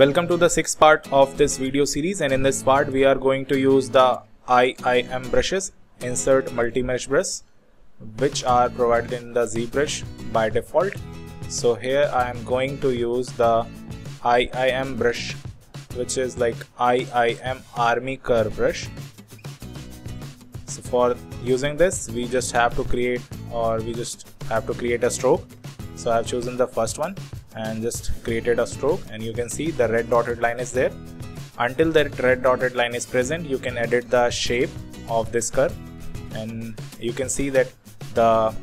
Welcome to the sixth part of this video series, and in this part we are going to use the IIM brushes, insert multi-mesh brush, which are provided in the ZBrush by default. So here I am going to use the IIM brush, which is like IIM Army Curve brush. So for using this we just have to create a stroke. So I have chosen the first one and just created a stroke, and you can see the red dotted line is there. Until that red dotted line is present, you can edit the shape of this curve, and you can see that the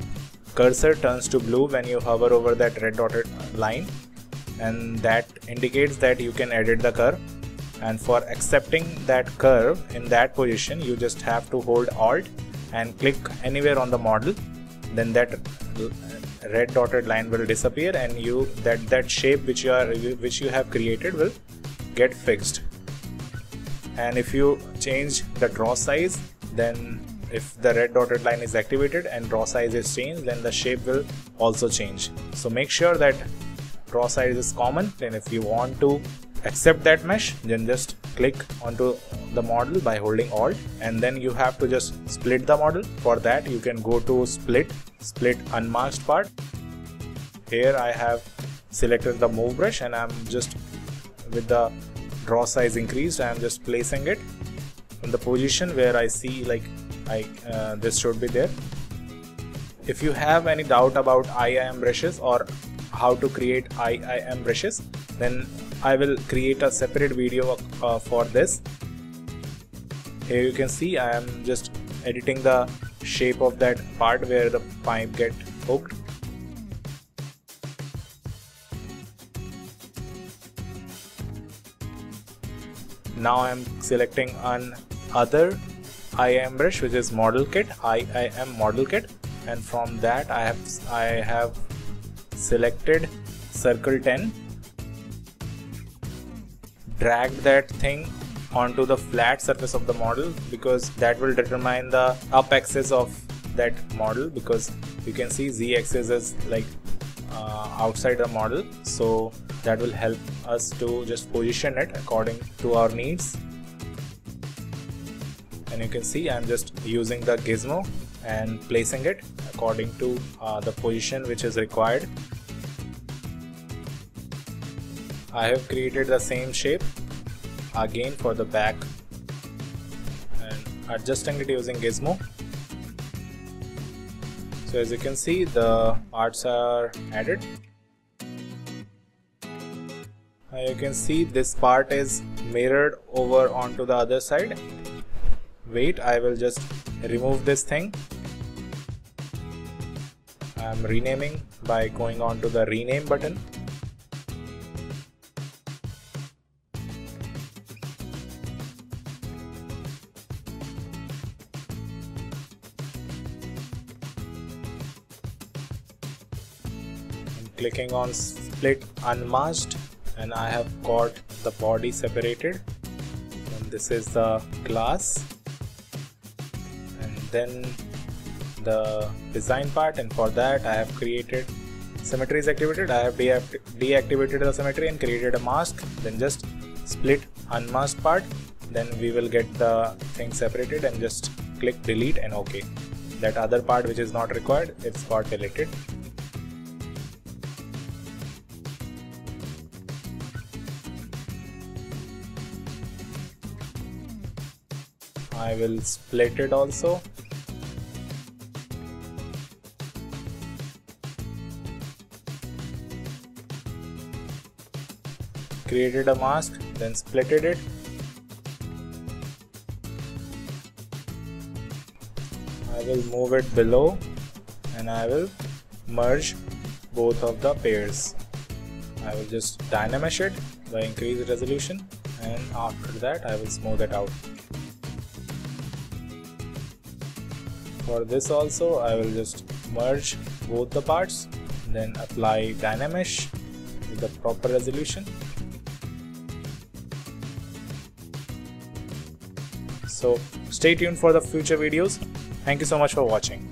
cursor turns to blue when you hover over that red dotted line, and that indicates that you can edit the curve. And for accepting that curve in that position, you just have to hold Alt and click anywhere on the model. Then that red dotted line will disappear, and that shape which you have created will get fixed. And if you change the draw size, then if the red dotted line is activated and draw size is changed, then the shape will also change. So make sure that draw size is common. Then if you want to accept that mesh, then just click onto the model by holding Alt, and then you have to just split the model. For that you can go to split unmasked part. Here I have selected the move brush, and I'm just, with the draw size increased, I am just placing it in the position where I see this should be there. If you have any doubt about IIM brushes or how to create IIM brushes, then I will create a separate video for this. Here you can see I am just editing the shape of that part where the pipe get hooked. Now I am selecting another IIM brush, which is Model Kit, IIM Model Kit, and from that I have selected Circle 10. Drag that thing onto the flat surface of the model, because that will determine the up axis of that model, because you can see Z axis is outside the model, so that will help us to just position it according to our needs. And you can see I'm just using the gizmo and placing it according to the position which is required. I have created the same shape again for the back and adjusting it using gizmo. So as you can see, the parts are added. You can see this part is mirrored over onto the other side. Wait, I will just remove this thing. I am renaming by going on to the rename button. Clicking on split unmasked, and I have got the body separated, and this is the glass, and then the design part. And for that I have created symmetry is activated. I have deactivated the symmetry and created a mask. Then just split unmasked part, then we will get the thing separated, and just click delete and OK. That other part which is not required, it's got deleted. I will split it also. Created a mask, then splitted it. I will move it below, and I will merge both of the pairs. I will just dynamesh it by increased resolution, and after that I will smooth it out. For this also I will just merge both the parts, then apply dynamesh with the proper resolution. So stay tuned for the future videos. Thank you so much for watching.